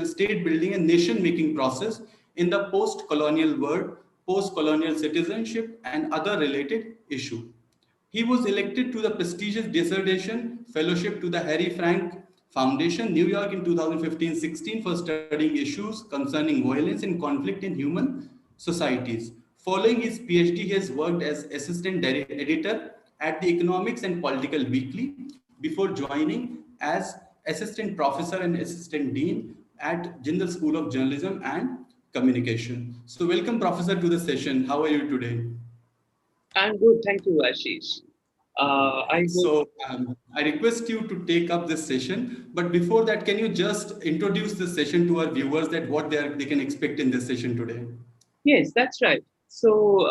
state building and nation making process in the post-colonial world, post-colonial citizenship, and other related issues. He was elected to the prestigious dissertation fellowship to the Harry Frank Foundation, New York in 2015-16 for studying issues concerning violence and conflict in human societies. Following his PhD, he has worked as assistant editor at the Economics and Political Weekly before joining as assistant professor and assistant dean at Jindal School of Journalism and Communication. So welcome, Professor, to the session. How are you today? I'm good, thank you, Ashish. I request you to take up this session, but before that, can you just introduce the session to our viewers that what they can expect in this session today? Yes, that's right. So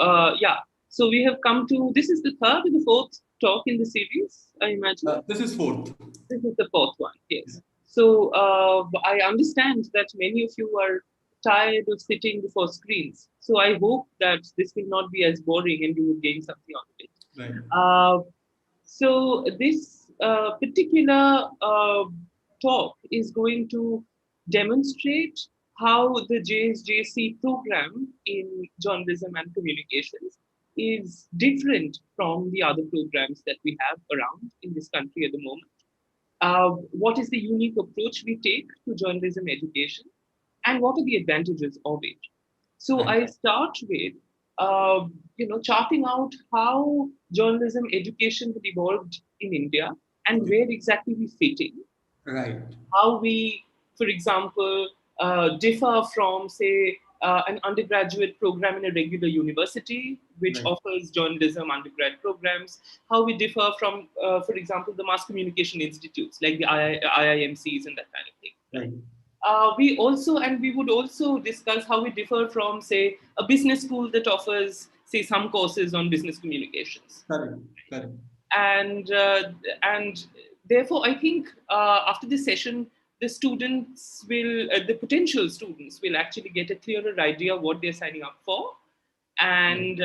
we have come to, this is the third or the fourth talk in the series, I imagine. This is fourth. This is the fourth one, yes. So I understand that many of you are tired of sitting before screens. So I hope that this will not be as boring and you will gain something out of it. Right. So this particular talk is going to demonstrate how the JSJC program in journalism and communications is different from the other programs that we have around in this country at the moment. What is the unique approach we take to journalism education, and what are the advantages of it? So I start with charting out how journalism education had evolved in India and where exactly we fit in. Right. How we, for example, differ from, say, an undergraduate program in a regular university, which offers journalism undergrad programs. How we differ from, for example, the mass communication institutes like the IIMCs and that kind of thing. Right. We would also discuss how we differ from, say, a business school that offers, say, some courses on business communications. Correct. And therefore, I think after this session, the potential students will actually get a clearer idea of what they're signing up for, and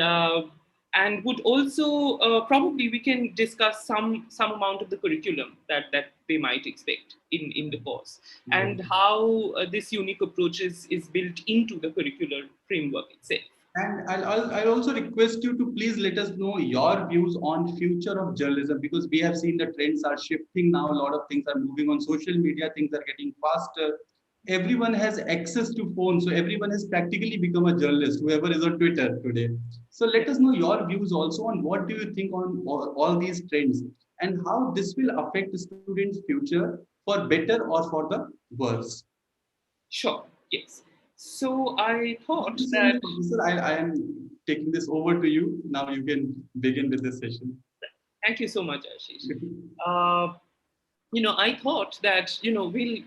would also probably we can discuss some amount of the curriculum that they might expect in the course, and how this unique approach is built into the curricular framework itself. And I'll also request you to please let us know your views on future of journalism, because we have seen the trends are shifting now. A lot of things are moving on social media. Things are getting faster. Everyone has access to phones, so everyone has practically become a journalist, whoever is on Twitter today. So let us know your views also on what do you think on all these trends and how this will affect the students' future for better or for the worse. Sure, yes. So I thought that... Professor, I am taking this over to you. Now you can begin with this session. Thank you so much, Ashish. I thought that,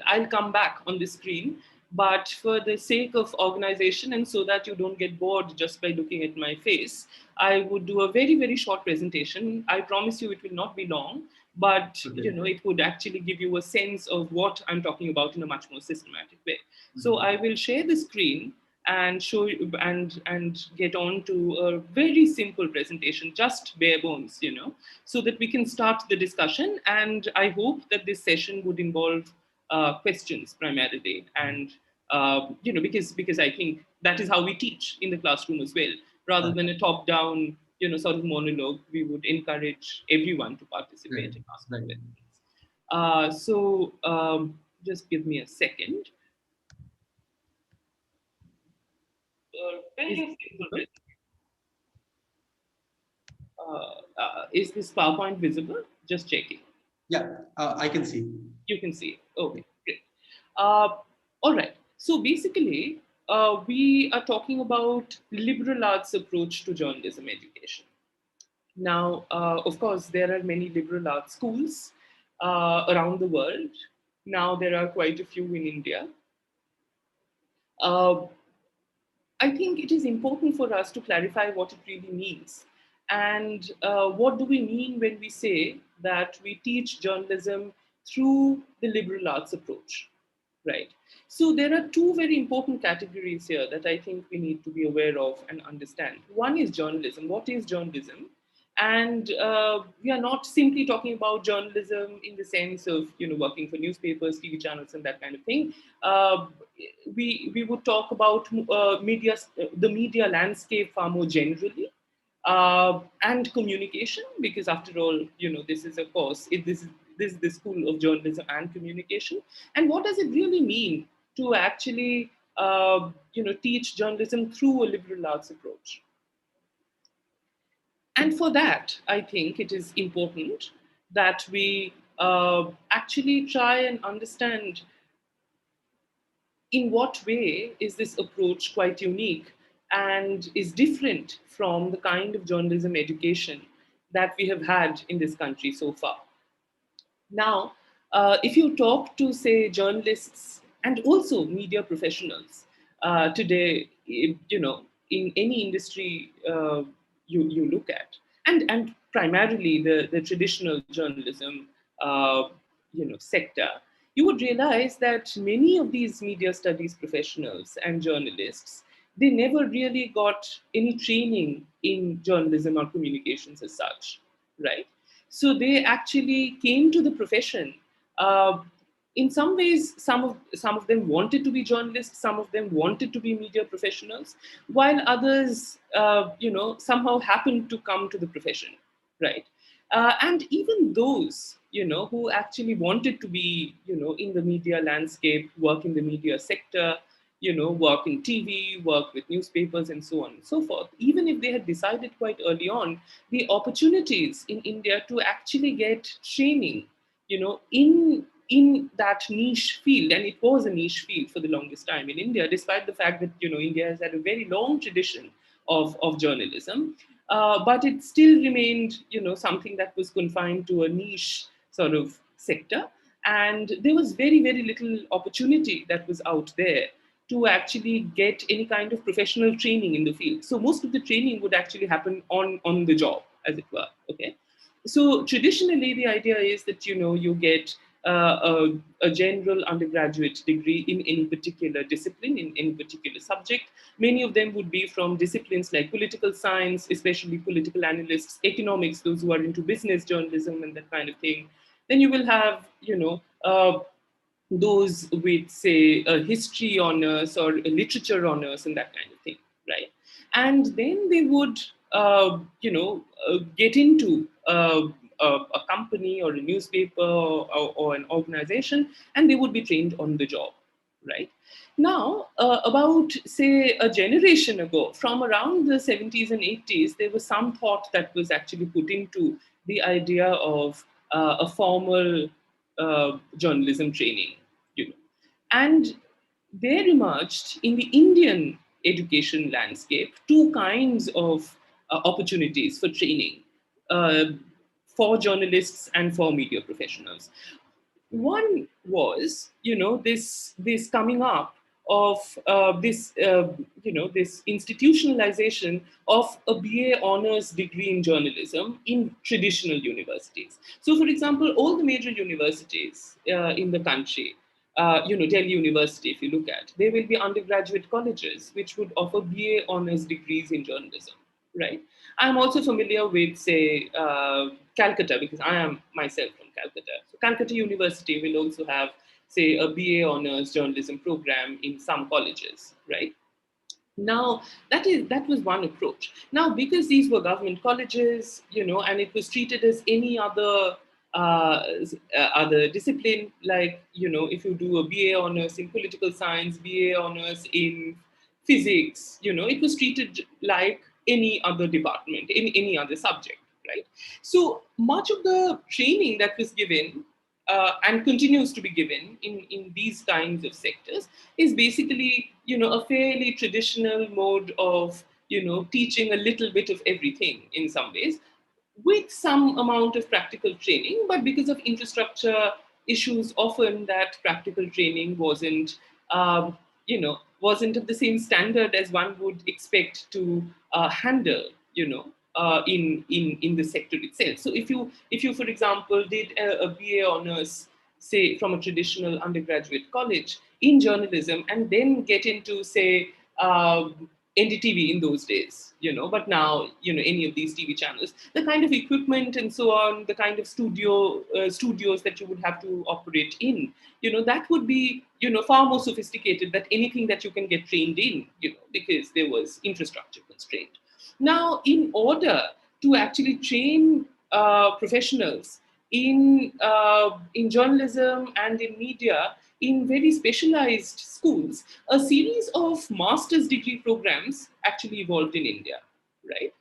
I'll come back on the screen, but for the sake of organization and so that you don't get bored just by looking at my face, I would do a very, very short presentation. I promise you it will not be long, but, it would actually give you a sense of what I'm talking about in a much more systematic way. So I will share the screen and show you and get on to a very simple presentation, just bare bones, so that we can start the discussion. And I hope that this session would involve questions primarily, and because I think that is how we teach in the classroom as well, rather than a top-down, sort of monologue. We would encourage everyone to participate and ask questions. Just give me a second. Is this PowerPoint visible? Just checking. Yeah, I can see. You can see it. Okay, great. All right. So basically, we are talking about liberal arts approach to journalism education. Now, of course, there are many liberal arts schools around the world. Now, there are quite a few in India. I think it is important for us to clarify what it really means. And what do we mean when we say that we teach journalism through the liberal arts approach, right? So there are two very important categories here that I think we need to be aware of and understand. One is journalism. What is journalism? And we are not simply talking about journalism in the sense of, working for newspapers, TV channels, and that kind of thing. Uh, we would talk about the media landscape far more generally, and communication, because after all, this is a course. This is the school of journalism and communication. And what does it really mean to actually, teach journalism through a liberal arts approach? And for that, I think it is important that we actually try and understand in what way is this approach quite unique and is different from the kind of journalism education that we have had in this country so far. Now, if you talk to, say, journalists and also media professionals today, in any industry you look at, and primarily the traditional journalism, sector, you would realize that many of these media studies professionals and journalists, they never really got any training in journalism or communications as such, right? So they actually came to the profession. Uh, in some ways, some of them wanted to be journalists, some of them wanted to be media professionals, while others, somehow happened to come to the profession, right? And even those, who actually wanted to be, in the media landscape, work in the media sector, work in TV, work with newspapers, and so on and so forth. Even if they had decided quite early on, the opportunities in India to actually get training, in that niche field, and it was a niche field for the longest time in India, despite the fact that India has had a very long tradition of journalism, but it still remained something that was confined to a niche sort of sector, and there was very very little opportunity that was out there to actually get any kind of professional training in the field. So most of the training would actually happen on the job, as it were. Okay, so traditionally the idea is that you get a general undergraduate degree in any particular discipline, in any particular subject. Many of them would be from disciplines like political science, especially political analysts, economics, those who are into business journalism and that kind of thing. Then you will have those with, say, a history honors or a literature honors and that kind of thing, right? And then they would, get into a company or a newspaper or an organization, and they would be trained on the job, right? Now, about, say, a generation ago, from around the 70s and 80s, there was some thought that was actually put into the idea of a formal journalism training, you know. And there emerged in the Indian education landscape two kinds of opportunities for training uh, for journalists and for media professionals. One was, this coming up of this institutionalization of a BA honors degree in journalism in traditional universities. So, for example, all the major universities in the country, Delhi University, if you look at, there will be undergraduate colleges which would offer BA honors degrees in journalism, right? I'm also familiar with, say, Calcutta, because I am myself from Calcutta. So Calcutta University will also have, say, a BA honors journalism program in some colleges, right? Now, that was one approach. Now, because these were government colleges, and it was treated as any other discipline, like, if you do a BA honors in political science, BA honors in physics, it was treated like any other department, in any other subject, right? So much of the training that was given and continues to be given in these kinds of sectors is basically, a fairly traditional mode of, teaching a little bit of everything in some ways, with some amount of practical training. But because of infrastructure issues, often that practical training wasn't of the same standard as one would expect to handle, in the sector itself. So if you for example did a BA honors, say, from a traditional undergraduate college in journalism, and then get into, say, NDTV in those days, but now, any of these TV channels, the kind of equipment and so on, the kind of studios that you would have to operate in, that would be, far more sophisticated than anything that you can get trained in, because there was infrastructure constraint. Now, in order to actually train professionals in journalism and in media in very specialized schools, a series of master's degree programs actually evolved in India, right?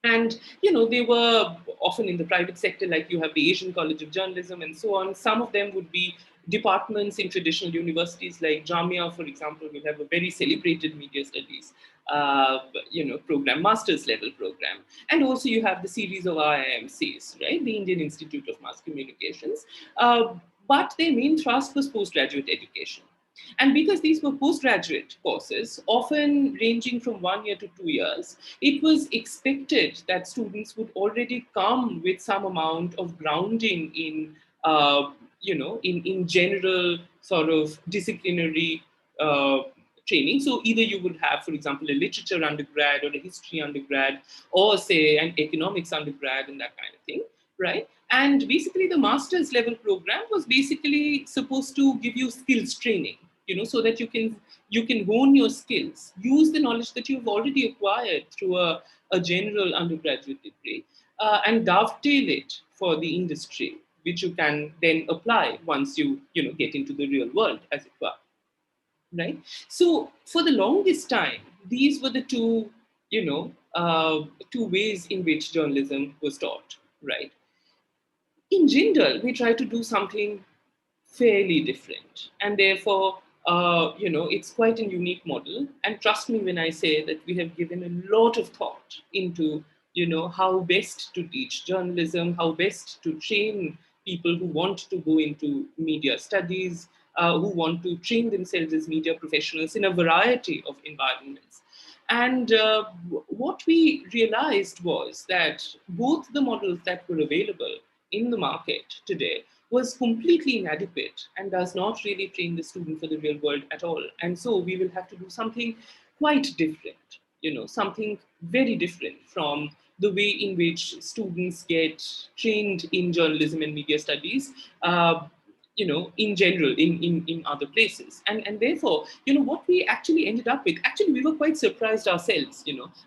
And they were often in the private sector, like you have the Asian College of Journalism and so on. Some of them would be departments in traditional universities, like Jamia, for example, will have a very celebrated media studies program, master's level program. And also you have the series of IIMCs, right? The Indian Institute of Mass Communications. But their main thrust was postgraduate education. And because these were postgraduate courses, often ranging from 1 year to 2 years, it was expected that students would already come with some amount of grounding in, in general sort of disciplinary training. So either you would have, for example, a literature undergrad or a history undergrad, or say an economics undergrad and that kind of thing, right? And basically the master's level program was basically supposed to give you skills training, so that you can hone your skills, use the knowledge that you've already acquired through a general undergraduate degree, and dovetail it for the industry, which you can then apply once you get into the real world, as it were, right? So for the longest time, these were the two ways in which journalism was taught, right? In Jindal, we try to do something fairly different. And therefore, it's quite a unique model. And trust me when I say that we have given a lot of thought into, how best to teach journalism, how best to train people who want to go into media studies, who want to train themselves as media professionals in a variety of environments. And what we realized was that both the models that were available in the market today was completely inadequate and does not really train the student for the real world at all. And so we will have to do something quite different, something very different from the way in which students get trained in journalism and media studies, in general, in other places. And therefore, what we actually ended up with, actually, we were quite surprised ourselves,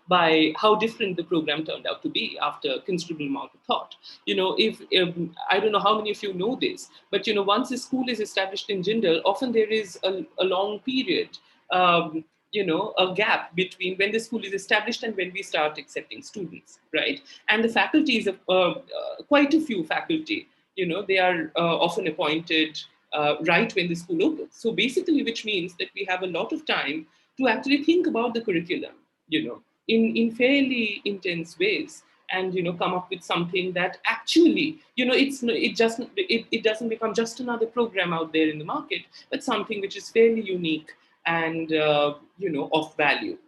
by how different the program turned out to be after a considerable amount of thought. If I don't know how many of you know this, but, once a school is established in Jindal, often there is a long period, a gap between when the school is established and when we start accepting students, right? And the faculty is quite a few faculty, they are often appointed right when the school opens. So basically, which means that we have a lot of time to actually think about the curriculum, in fairly intense ways, and come up with something that actually, it doesn't become just another program out there in the market, but something which is fairly unique and of value,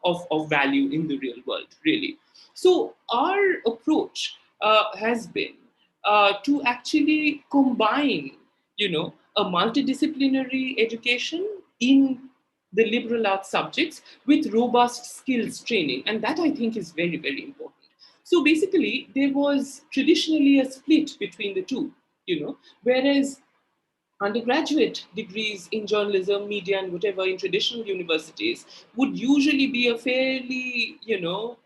of value in the real world, really. So our approach has been to actually combine, a multidisciplinary education in the liberal arts subjects with robust skills training. And that, I think, is very, very important. So basically, there was traditionally a split between the two, whereas undergraduate degrees in journalism, media, and whatever in traditional universities would usually be a fairly, general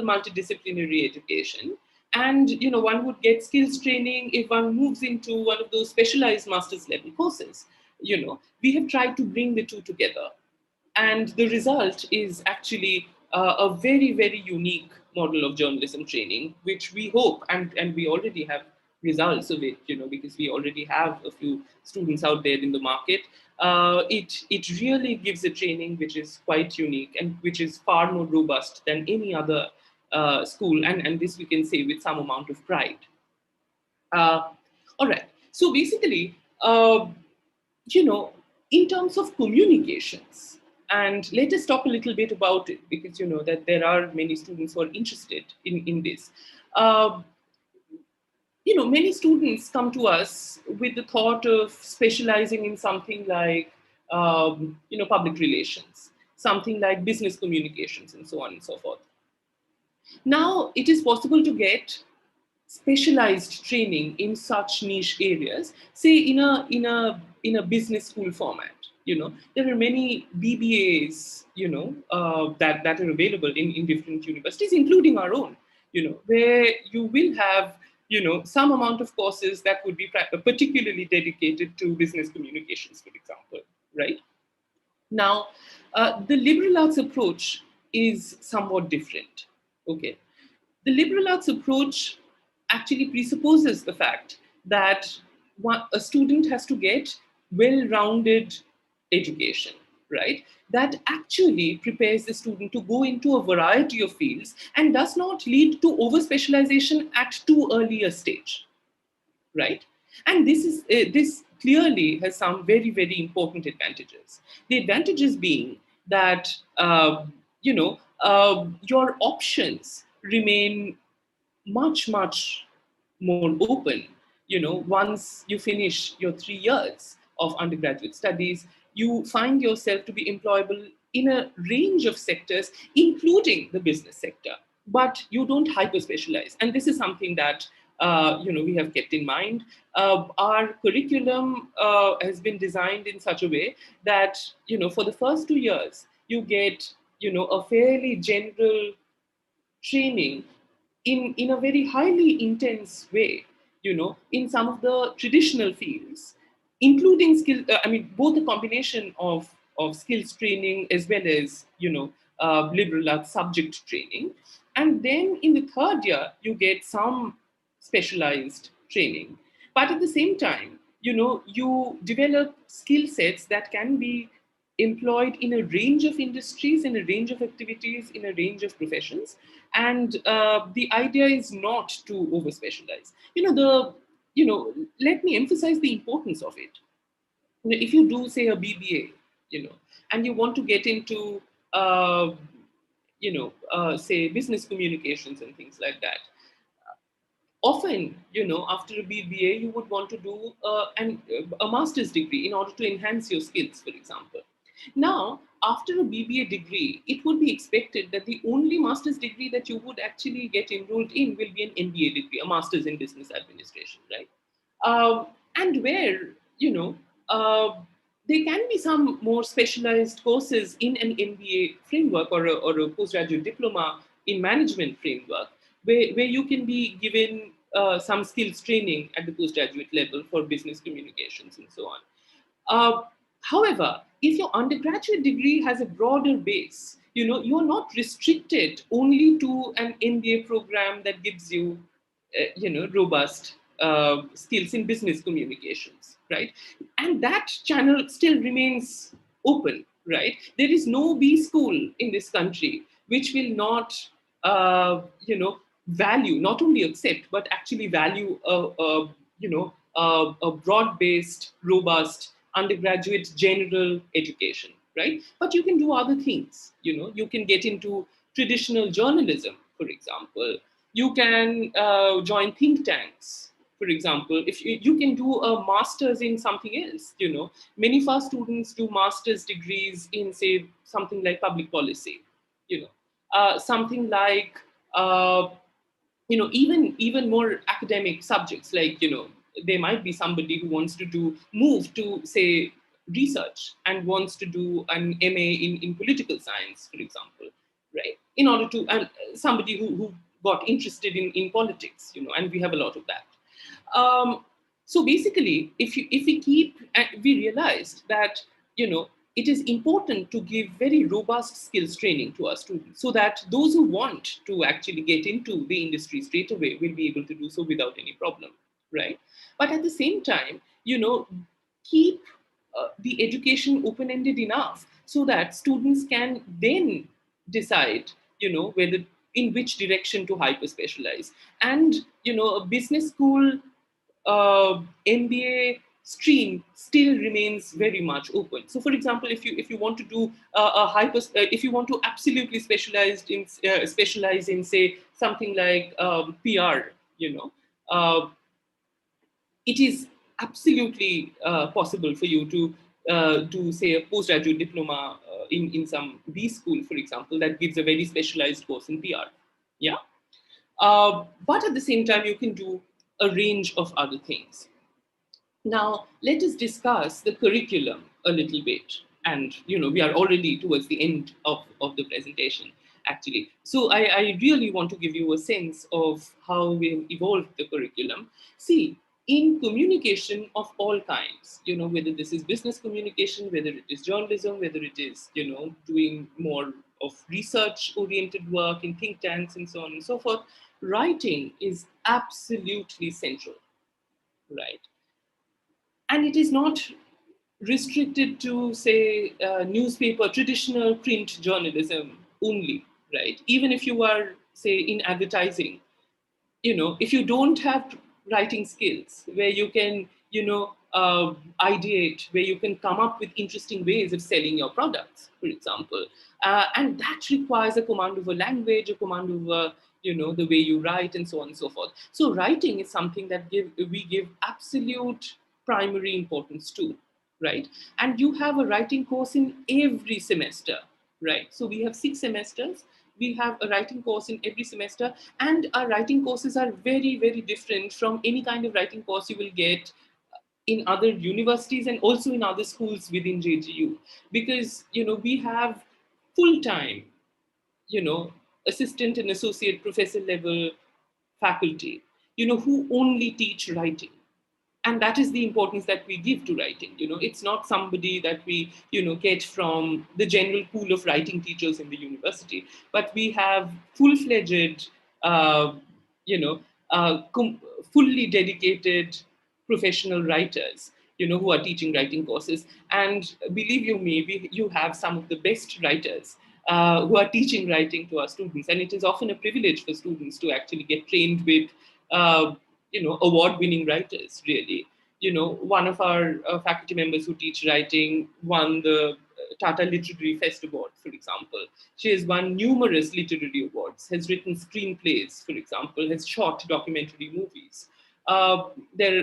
multidisciplinary education. And, one would get skills training if one moves into one of those specialized master's level courses. We have tried to bring the two together. And the result is actually a very, very unique model of journalism training, which we hope, and we already have results of it, because we already have a few students out there in the market. It really gives a training which is quite unique and which is far more robust than any other school. And this we can say with some amount of pride. All right. So basically, in terms of communications, and let us talk a little bit about it, because that there are many students who are interested in this. Many students come to us with the thought of specializing in something like, public relations. something like business communications, and so on and so forth. Now, it is possible to get specialized training in such niche areas, say in a business school format. There are many BBAs, that are available in different universities, including our own. Where you will have some amount of courses that would be particularly dedicated to business communications, for example, right? Now, the liberal arts approach is somewhat different. Okay, the liberal arts approach actually presupposes the fact that a student has to get well-rounded education, right? That actually prepares the student to go into a variety of fields and does not lead to over-specialization at too early a stage, right? And this clearly has some very, very important advantages. The advantages being that your options remain much, much more open. Once you finish your 3 years of undergraduate studies, you find yourself to be employable in a range of sectors, including the business sector, but you don't hyper specialize. And this is something that we have kept in mind. Our curriculum has been designed in such a way that for the first 2 years you get a fairly general training in a very highly intense way, in some of the traditional fields, including both a combination of skills training as well as, liberal arts subject training. And then in the third year, you get some specialized training. But at the same time, you develop skill sets that can be employed in a range of industries, in a range of activities, in a range of professions. And the idea is not to over specialize. Let me emphasize the importance of it. If you do, say, a BBA, and you want to get into, say, business communications and things like that, often, after a BBA, you would want to do a master's degree in order to enhance your skills, for example. Now, after a BBA degree, it would be expected that the only master's degree that you would actually get enrolled in will be an MBA degree, a master's in business administration, right? And where, there can be some more specialized courses in an MBA framework, or a postgraduate diploma in management framework, where you can be given some skills training at the postgraduate level for business communications and so on. However, if your undergraduate degree has a broader base, you're not restricted only to an MBA program that gives you, robust skills in business communications, right? And that channel still remains open, right? There is no B school in this country which will not, value, not only accept, but actually value a broad-based, robust undergraduate general education, right? But you can do other things. You can get into traditional journalism, for example. You can join think tanks, for example. If you can do a master's in something else. Many of our students do master's degrees in, say, something like public policy. Something like even more academic subjects, like, there might be somebody who wants to move to, say, research, and wants to do an MA in political science, for example, right? In order to, and somebody who got interested in politics, and we have a lot of that. So basically, if we realized that, it is important to give very robust skills training to our students, so that those who want to actually get into the industry straight away will be able to do so without any problem, right? But at the same time, keep the education open-ended enough so that students can then decide, whether, in which direction to hyper specialize. And a business school MBA stream still remains very much open. So, for example, if you want to do if you want to absolutely specialize in, say, something like PR, it is absolutely possible for you to do, say, a postgraduate diploma in some B school, for example, that gives a very specialized course in PR. Yeah. But at the same time, you can do a range of other things. Now, let us discuss the curriculum a little bit. And, we are already towards the end of the presentation, actually. So I really want to give you a sense of how we've evolved the curriculum. See, in communication of all kinds, whether this is business communication, whether it is journalism, whether it is, doing more of research oriented work in think tanks and so on and so forth, writing is absolutely central, right? And it is not restricted to, say, newspaper, traditional print journalism only, right? Even if you are, say, in advertising, if you don't have writing skills where you can, ideate, where you can come up with interesting ways of selling your products, for example, and that requires a command of a language, a command over, the way you write, and so on and so forth. So writing is something that we give absolute primary importance to, right? And you have a writing course in every semester, right? So we have 6 semesters. We have a writing course in every semester, and our writing courses are very, very different from any kind of writing course you will get in other universities and also in other schools within JGU, because we have full time, you know assistant and associate professor level faculty, who only teach writing. And that is the importance that we give to writing. It's not somebody that we get from the general pool of writing teachers in the university, but we have full-fledged, uh, you know fully dedicated professional writers, who are teaching writing courses. And believe you me, you have some of the best writers who are teaching writing to our students. And it is often a privilege for students to actually get trained with uh, award-winning writers, really. One of our faculty members who teach writing won the Tata Literary Fest Award, for example. She has won numerous literary awards, has written screenplays, for example, has shot documentary movies. Uh, there,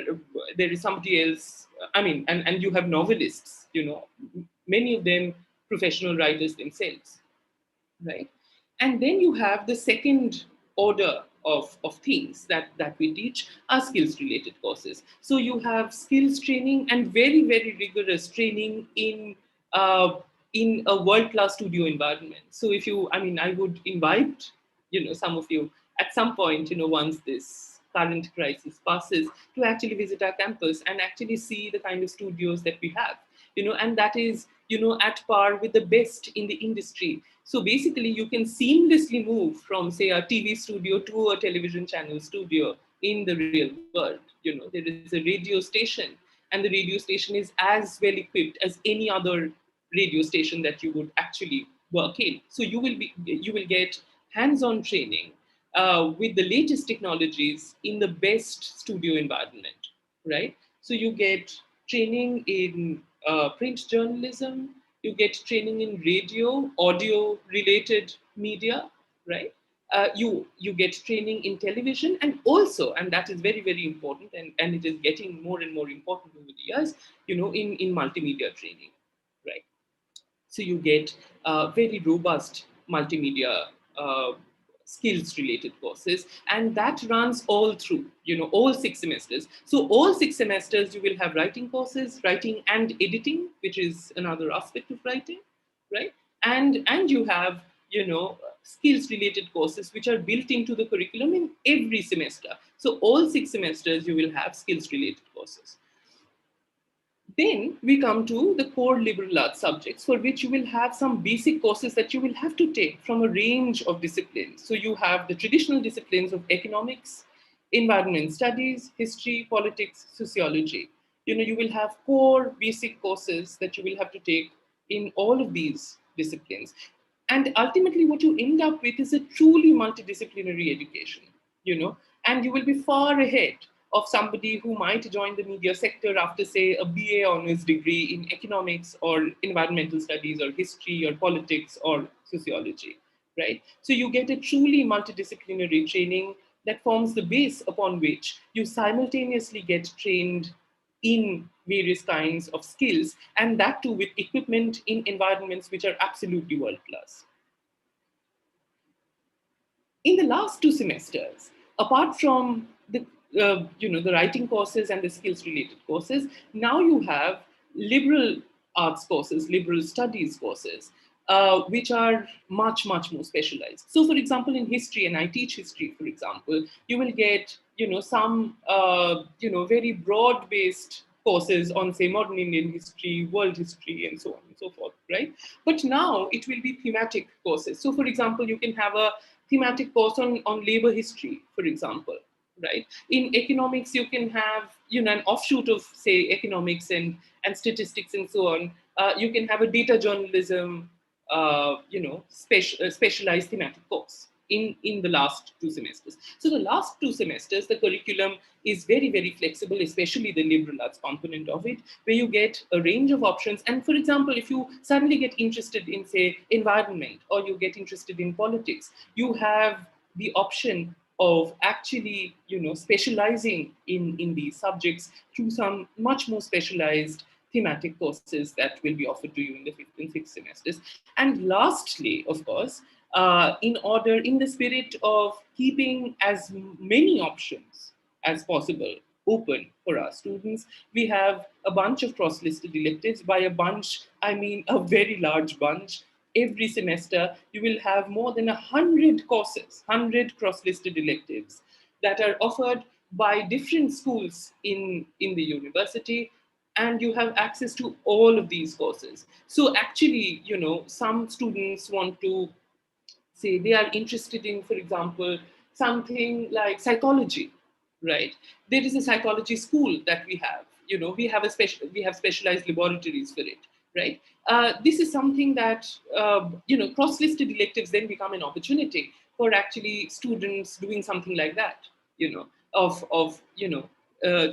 there is somebody else, I mean, and you have novelists, many of them professional writers themselves, right? And then you have the second order of things that we teach are skills related courses. So you have skills training and very, very rigorous training in a world class studio environment. So if you, I mean, I would invite, some of you at some point, once this current crisis passes, to actually visit our campus and actually see the kind of studios that we have, and that is, at par with the best in the industry. So basically, you can seamlessly move from, say, a TV studio to a television channel studio in the real world. There is a radio station, and the radio station is as well equipped as any other radio station that you would actually work in. So you will get hands-on training with the latest technologies in the best studio environment, right? So you get training in print journalism, you get training in radio, audio related media, right? You get training in television, and also, and that is very, very important, and it is getting more and more important over the years, in multimedia training, right? So you get very robust multimedia skills related courses, and that runs all through, all 6 semesters. So all 6 semesters you will have writing courses, writing and editing, which is another aspect of writing, right? And you have, skills related courses which are built into the curriculum in every semester. So all 6 semesters you will have skills related courses. Then we come to the core liberal arts subjects, for which you will have some basic courses that you will have to take from a range of disciplines. So you have the traditional disciplines of economics, environment studies, history, politics, sociology. You will have core basic courses that you will have to take in all of these disciplines. And ultimately, what you end up with is a truly multidisciplinary education, and you will be far ahead of somebody who might join the media sector after, say, a BA honors degree in economics or environmental studies or history or politics or sociology, right? So you get a truly multidisciplinary training that forms the base upon which you simultaneously get trained in various kinds of skills, and that too with equipment in environments which are absolutely world class. In the last 2 semesters, apart from the the writing courses and the skills related courses, now you have liberal arts courses, liberal studies courses, which are much more specialized. So, for example, in history, and I teach history, for example, you will get some very broad based courses on, say, modern Indian history, world history, and so on and so forth, right? But now it will be thematic courses. So, for example, you can have a thematic course on labor history, for example, right? In economics, you can have, an offshoot of, say, economics and statistics and so on. You can have a data journalism, specialized thematic course in the last 2 semesters. So the last 2 semesters, the curriculum is very flexible, especially the liberal arts component of it, where you get a range of options. And for example, if you suddenly get interested in, say, environment, or you get interested in politics, you have the option of actually, specializing in these subjects through some much more specialized thematic courses that will be offered to you in the 5th and 6th semesters. And lastly, of course, in the spirit of keeping as many options as possible open for our students, we have a bunch of cross-listed electives. By a bunch, I mean a very large bunch. Every semester, you will have more than 100 courses, 100 cross-listed electives that are offered by different schools in the university, and you have access to all of these courses. So actually, some students want to say they are interested in, for example, something like psychology, right? There is a psychology school that we have. We have specialized laboratories for it, right? This is something that cross-listed electives then become an opportunity for actually students doing something like that.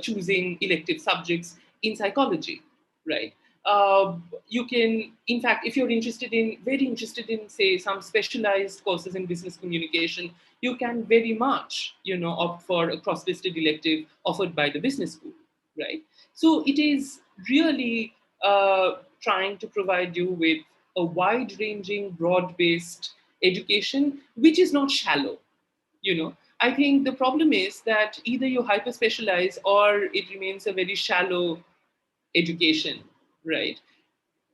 Choosing elective subjects in psychology, right? You can, in fact, if you're very interested in, say, some specialized courses in business communication, you can very much, opt for a cross-listed elective offered by the business school, right? So it is really trying to provide you with a wide-ranging, broad-based education, which is not shallow. I think the problem is that either you hyper specialize or it remains a very shallow education, right?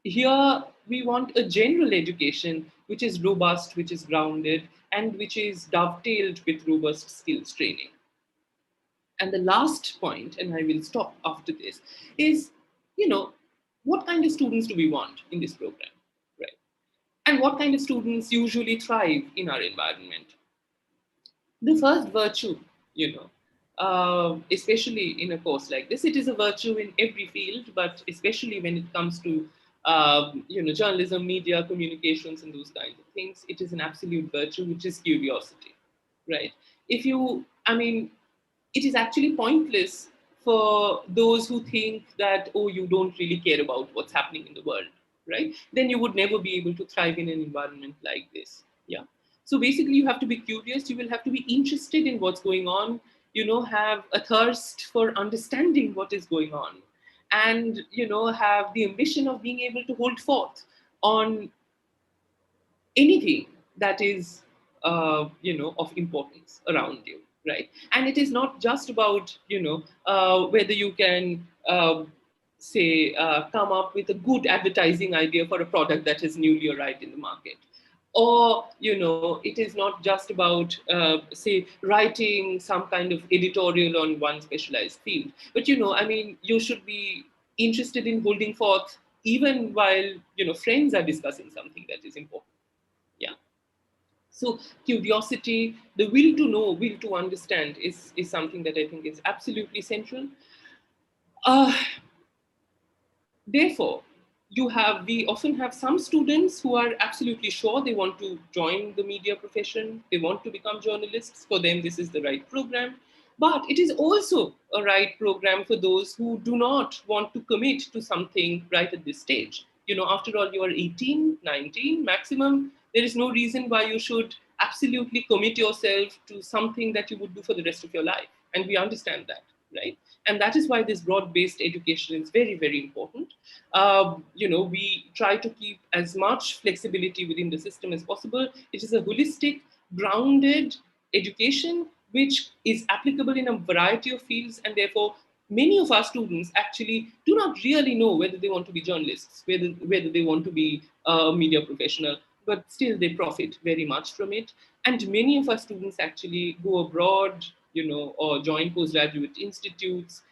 Here, we want a general education which is robust, which is grounded, and which is dovetailed with robust skills training. And the last point, and I will stop after this, is, what kind of students do we want in this program, right? And what kind of students usually thrive in our environment? The first virtue, especially in a course like this, it is a virtue in every field, but especially when it comes to, journalism, media, communications, and those kinds of things, it is an absolute virtue, which is curiosity, right? It is actually pointless for those who think that, oh, you don't really care about what's happening in the world, right? Then you would never be able to thrive in an environment like this. Yeah. So basically, you have to be curious. You will have to be interested in what's going on, have a thirst for understanding what is going on, and, have the ambition of being able to hold forth on anything that is of importance around you, right? And it is not just about whether you can say come up with a good advertising idea for a product that has newly arrived in the market, or it is not just about say writing some kind of editorial on one specialized field, but you should be interested in holding forth even while friends are discussing something that is important. Yeah. So curiosity, the will to know, will to understand is something that I think is absolutely central. Uh, Therefore, we often have some students who are absolutely sure they want to join the media profession, they want to become journalists. For them, this is the right program. But it is also a right program for those who do not want to commit to something right at this stage. After all, you are 18, 19 maximum. There is no reason why you should absolutely commit yourself to something that you would do for the rest of your life. And we understand that. right? And that is why this broad-based education is very, very important. We try to keep as much flexibility within the system as possible. It is a holistic, grounded education which is applicable in a variety of fields, and therefore many of our students actually do not really know whether they want to be journalists, whether they want to be a media professional, but still they profit very much from it. And many of our students actually go abroad, or join postgraduate institutes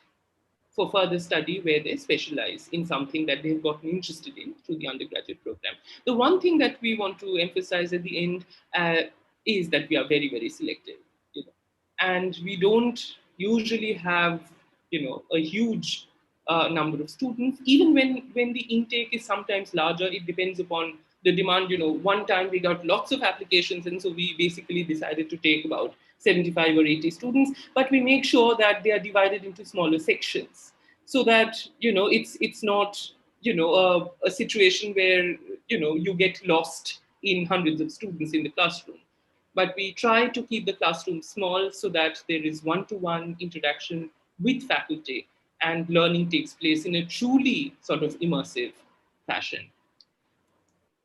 for further study where they specialize in something that they've gotten interested in through the undergraduate program. The one thing that we want to emphasize at the end is that we are very, very selective, and we don't usually have, a huge number of students. Even when the intake is sometimes larger, it depends upon the demand. One time we got lots of applications, and so we basically decided to take about 75 or 80 students, but we make sure that they are divided into smaller sections so that it's not a situation where you get lost in hundreds of students in the classroom. But we try to keep the classroom small so that there is one-to-one interaction with faculty and learning takes place in a truly sort of immersive fashion.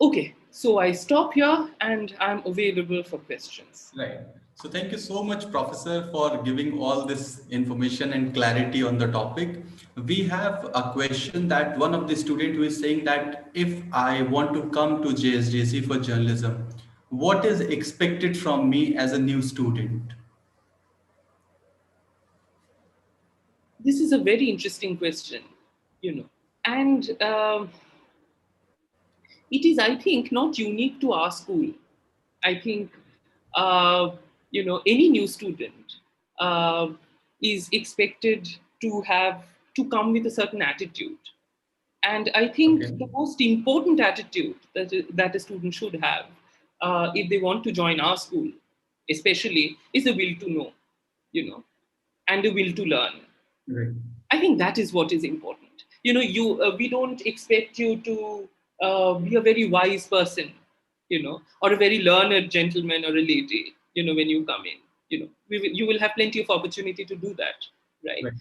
Okay, so I stop here and I'm available for questions. Right. So thank you so much, Professor, for giving all this information and clarity on the topic. We have a question that one of the student who is saying that if I want to come to JSJC for journalism, what is expected from me as a new student? This is a very interesting question, and it is, I think, not unique to our school. I think, uh, any new student uh, is expected to come with a certain attitude. And I think Okay. the most important attitude that a student should have, if they want to join our school, especially, is the will to know, and the will to learn. Right. I think that is what is important. We don't expect you to be a very wise person, or a very learned gentleman or a lady, when you come in. You will have plenty of opportunity to do that, right? Right.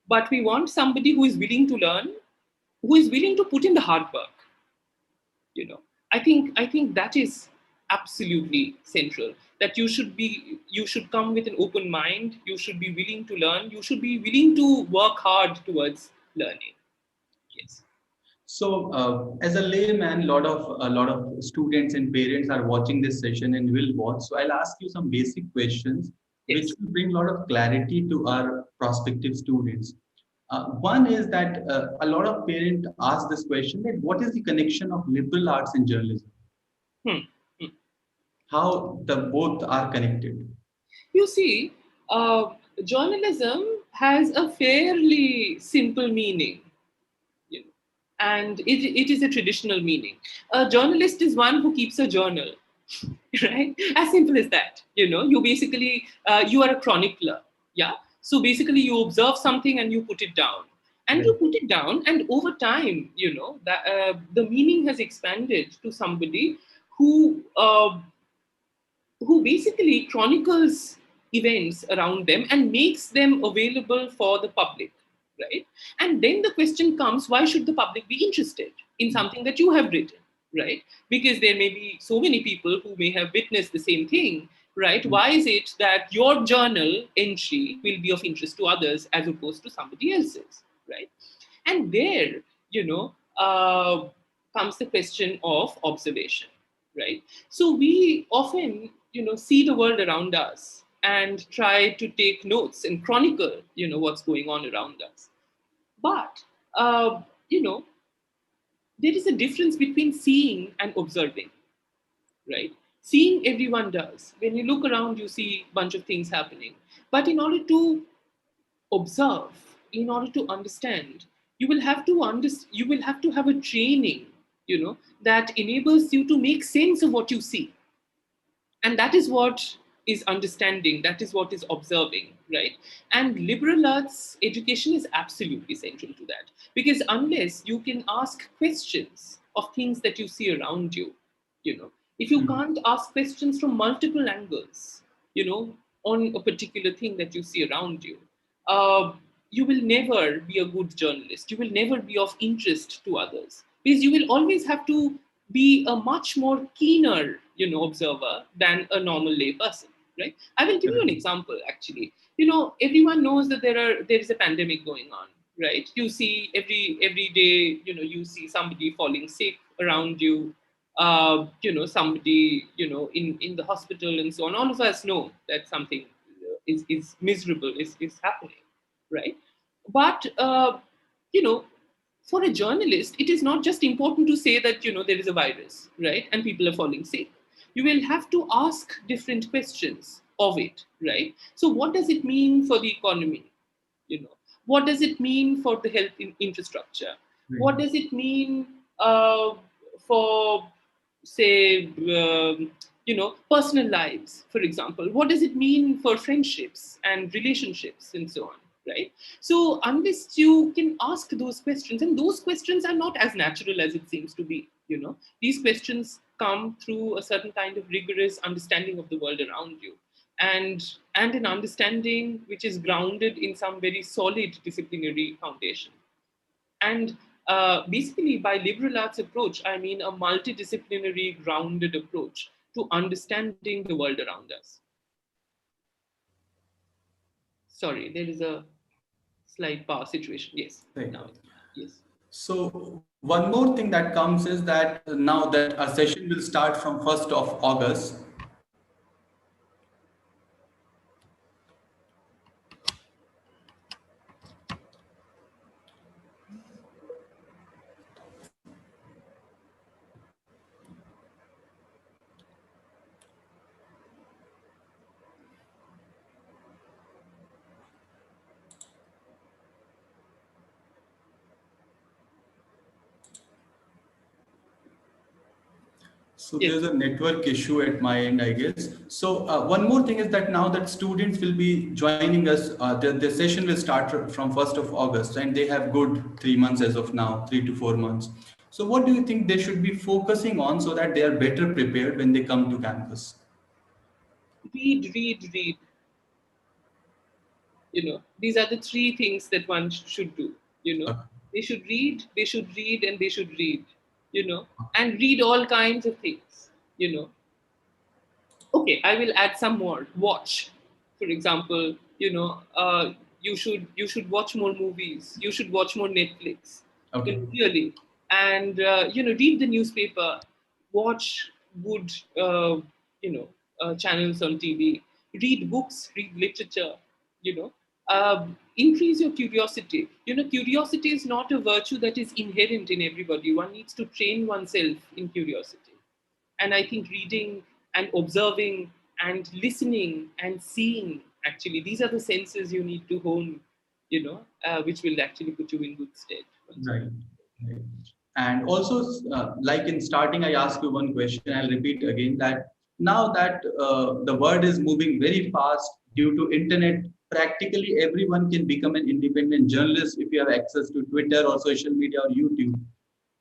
But we want somebody who is willing to learn, who is willing to put in the hard work. I think that is absolutely central. That you should come with an open mind. You should be willing to learn. You should be willing to work hard towards learning. Yes. So, as a layman, a lot of students and parents are watching this session and will watch. So, I'll ask you some basic questions, which Yes. will bring a lot of clarity to our prospective students. One is that a lot of parents ask this question: that what is the connection of liberal arts and journalism? Hmm. Hmm. How the both are connected? You see, journalism has a fairly simple meaning, you know, and it is a traditional meaning. A journalist is one who keeps a journal, right? As simple as that. You basically you are a chronicler, yeah. So basically, you observe something and you put it down, and Right. you put it down, and over time, that the meaning has expanded to somebody who basically chronicles events around them and makes them available for the public, right? And then the question comes, why should the public be interested in something that you have written, right? Because there may be so many people who may have witnessed the same thing, right? Why is it that your journal entry will be of interest to others as opposed to somebody else's, right? And there, comes the question of observation, right? So we often, see the world around us and try to take notes and chronicle, what's going on around us. But, you know, there is a difference between seeing and observing, right? Seeing, everyone does. When you look around, you see a bunch of things happening. But in order to observe, in order to understand, you will have to have a training, that enables you to make sense of what you see. And that is what is understanding, that is what is observing, right? And liberal arts education is absolutely central to that, because unless you can ask questions of things that you see around you, if you Hmm. can't ask questions from multiple angles, on a particular thing that you see around you, uh, you will never be a good journalist. You will never be of interest to others, because you will always have to be a much more keener, observer than a normal lay person, right? I will give you an example. Actually, everyone knows that there is a pandemic going on, right? You see every day, you see somebody falling sick around you, somebody, in the hospital and so on. All of us know that something is miserable is happening, right? But you know for a journalist, it is not just important to say that there is a virus, right, and people are falling sick. You will have to ask different questions of it, right? So what does it mean for the economy? What does it mean for the health infrastructure? Right. What does it mean for, say, personal lives, for example? What does it mean for friendships and relationships and so on, right? So unless you can ask those questions, and those questions are not as natural as it seems to be, these questions come through a certain kind of rigorous understanding of the world around you, and an understanding which is grounded in some very solid disciplinary foundation. And basically, by liberal arts approach, I mean a multidisciplinary, grounded approach to understanding the world around us. Sorry, there is a slight power situation. Yes. Right. Now, yes. So one more thing that comes is that now that our session will start from 1st of August. So Yes. there's a network issue at my end, I guess. So one more thing is that now that students will be joining us, the session will start from 1st of August, and they have good 3 months as of now, 3 to 4 months. So what do you think they should be focusing on so that they are better prepared when they come to campus? Read. These are the three things that one should do. Okay. They should read, and they should read. And read all kinds of things. Okay, I will add some more. Watch, for example. You should watch more movies. You should watch more Netflix. Okay. Really, and read the newspaper. Watch good channels on TV. Read books. Read literature. Increase your curiosity. Curiosity is not a virtue that is inherent in everybody. One needs to train oneself in curiosity. And I think reading and observing and listening and seeing, actually, these are the senses you need to hone, which will actually put you in good stead. Right. Right. And also, like in starting, I asked you one question. I'll repeat again that now that the world is moving very fast due to internet, practically everyone can become an independent journalist if you have access to Twitter or social media or YouTube.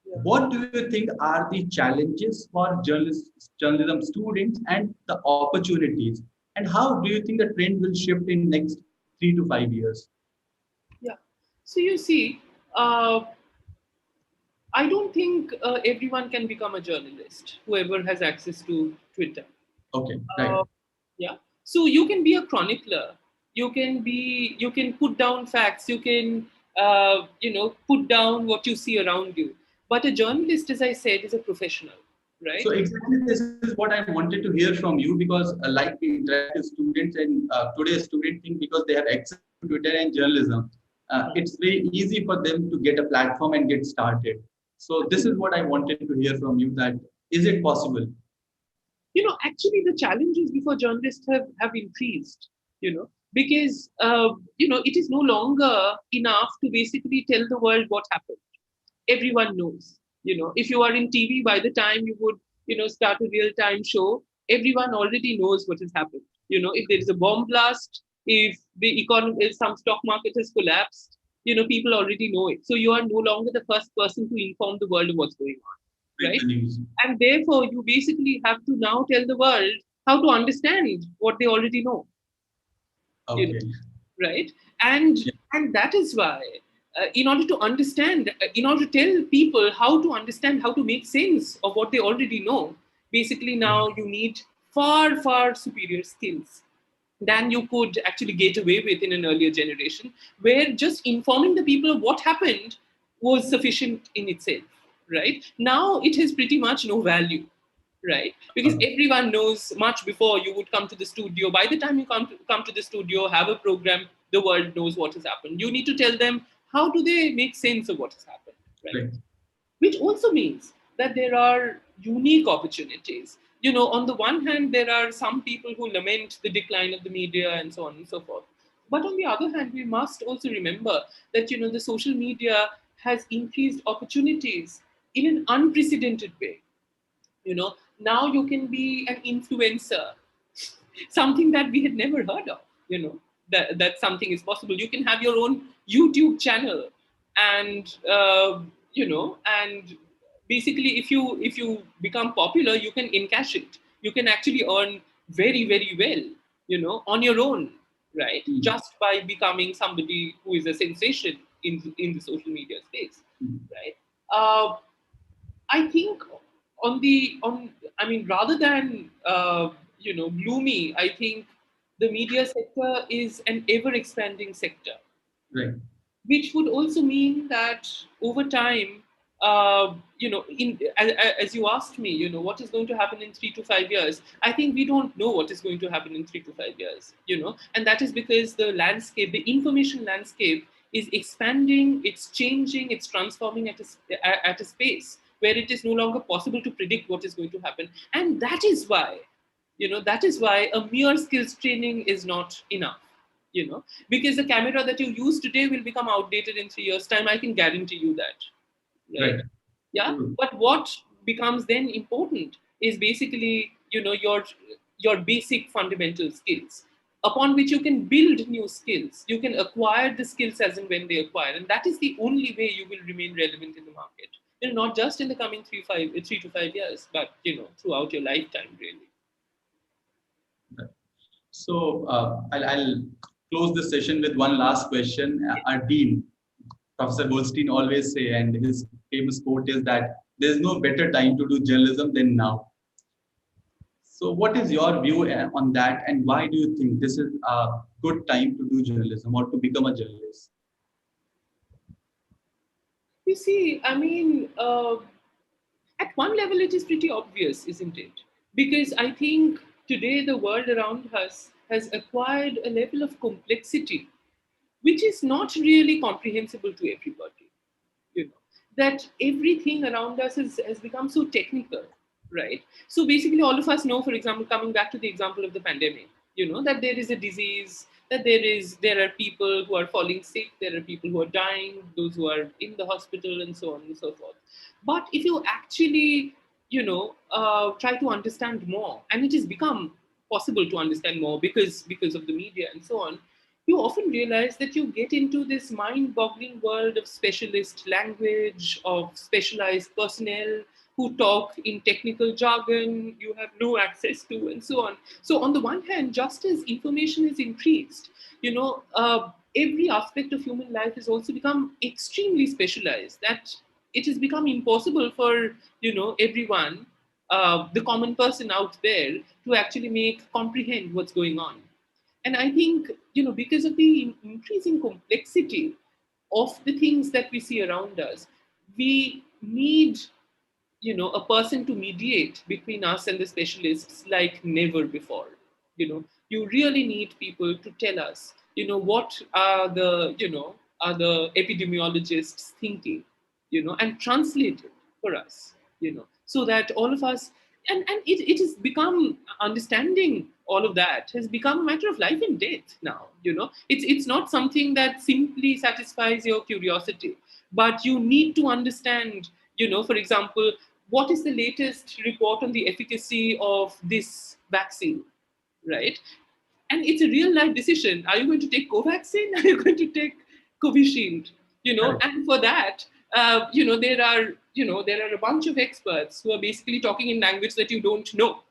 Yeah. What do you think are the challenges for journalism students and the opportunities? And how do you think the trend will shift in next 3 to 5 years? Yeah. So you see, I don't think everyone can become a journalist, whoever has access to Twitter. Okay, right. Yeah. So you can be a chronicler. You can put down facts. You can, put down what you see around you. But a journalist, as I said, is a professional, right? So exactly this is what I wanted to hear from you because like we interact with students and today's student think because they have access to Twitter and journalism, it's very easy for them to get a platform and get started. So this is what I wanted to hear from you that is it possible? Actually the challenges before journalists have increased, because it is no longer enough to basically tell the world what happened. Everyone knows. If you are in TV, by the time you would start a real-time show, everyone already knows what has happened. If there is a bomb blast, if the economy, if some stock market has collapsed, people already know it. So you are no longer the first person to inform the world of what's going on, right? And therefore, you basically have to now tell the world how to understand what they already know. Okay. Right? And And that is why, in order to understand, in order to tell people how to understand, how to make sense of what they already know, basically now you need far, far superior skills than you could actually get away with in an earlier generation, where just informing the people of what happened was sufficient in itself, right? Now it has pretty much no value, right? Because everyone knows much before you would come to the studio. By the time you come to the studio, have a program, the world knows what has happened. You need to tell them how do they make sense of what has happened, right? Right. Which also means that there are unique opportunities. On the one hand, there are some people who lament the decline of the media and so on and so forth. But on the other hand, we must also remember that, the social media has increased opportunities in an unprecedented way. Now you can be an influencer, something that we had never heard of. That something is possible. You can have your own YouTube channel, and and basically, if you become popular, you can encash it. You can actually earn very, very well, on your own, right? Just by becoming somebody who is a sensation in the social media space, right? I think I mean, rather than gloomy, I think the media sector is an ever expanding sector, Right. which would also mean that over time, as you asked me, what is going to happen in 3 to 5 years? I think we don't know what is going to happen in 3 to 5 years, and that is because the landscape, the information landscape, is expanding, it's changing, it's transforming at a space where it is no longer possible to predict what is going to happen, and that is why a mere skills training is not enough, because the camera that you use today will become outdated in 3 years time. I can guarantee you that, right? Right. Yeah. But what becomes then important is basically, your basic fundamental skills, upon which you can build new skills. You can acquire the skills as and when they acquire, and that is the only way you will remain relevant in the market, not just in the coming 3 to 5 years, but throughout your lifetime, really. So I'll close this session with one last question. Our dean, Professor Goldstein, always say, and his famous quote is that there is no better time to do journalism than now. So what is your view on that, and why do you think this is a good time to do journalism or to become a journalist? You see, I mean, at one level, it is pretty obvious, isn't it? Because I think today the world around us has acquired a level of complexity which is not really comprehensible to everybody. That everything around us has become so technical, right? So basically, all of us know, for example, coming back to the example of the pandemic, that there is a disease, that there are people who are falling sick, there are people who are dying, those who are in the hospital, and so on and so forth. But if you actually, try to understand more, and it has become possible to understand more because of the media and so on, you often realize that you get into this mind-boggling world of specialist language, of specialized personnel who talk in technical jargon you have no access to, and so on. So on the one hand, just as information is increased, every aspect of human life has also become extremely specialized, that it has become impossible for, everyone, the common person out there, to actually comprehend what's going on. And I think, because of the increasing complexity of the things that we see around us, we need, a person to mediate between us and the specialists like never before. You really need people to tell us, what are the epidemiologists thinking, and translate it for us, so that all of us, and it has become, understanding all of that has become a matter of life and death now. It's not something that simply satisfies your curiosity, but you need to understand, for example, what is the latest report on the efficacy of this vaccine, right? And it's a real life decision. Are you going to take Covaxin? Are you going to take Covishield? Correct. And for that, there are a bunch of experts who are basically talking in language that you don't know,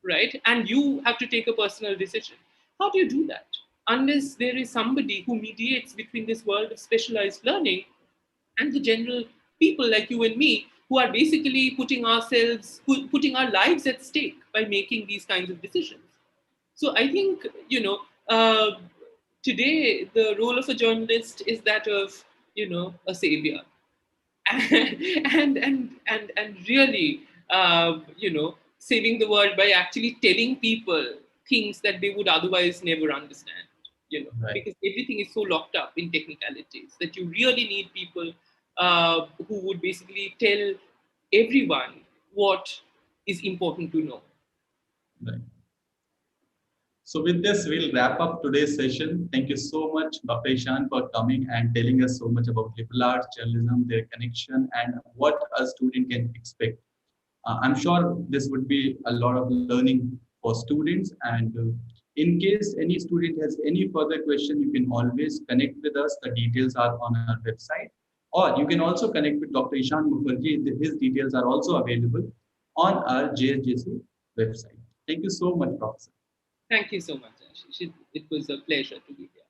right? And you have to take a personal decision. How do you do that? unless there is somebody who mediates between this world of specialized learning and the general people like you and me, who are basically putting our lives at stake by making these kinds of decisions. So I think, today the role of a journalist is that of, a savior. And really, saving the world by actually telling people things that they would otherwise never understand, Right. because everything is so locked up in technicalities that you really need people who would basically tell everyone what is important to know. Right. So with this, we'll wrap up today's session. Thank you so much, Dr. Ishan, for coming and telling us so much about liberal arts, journalism, their connection, and what a student can expect. I'm sure this would be a lot of learning for students. And in case any student has any further question, you can always connect with us. The details are on our website. Or you can also connect with Dr. Ishan Mukherjee. His details are also available on our JSJC website. Thank you so much, Professor. Thank you so much, Ashish. It was a pleasure to be here.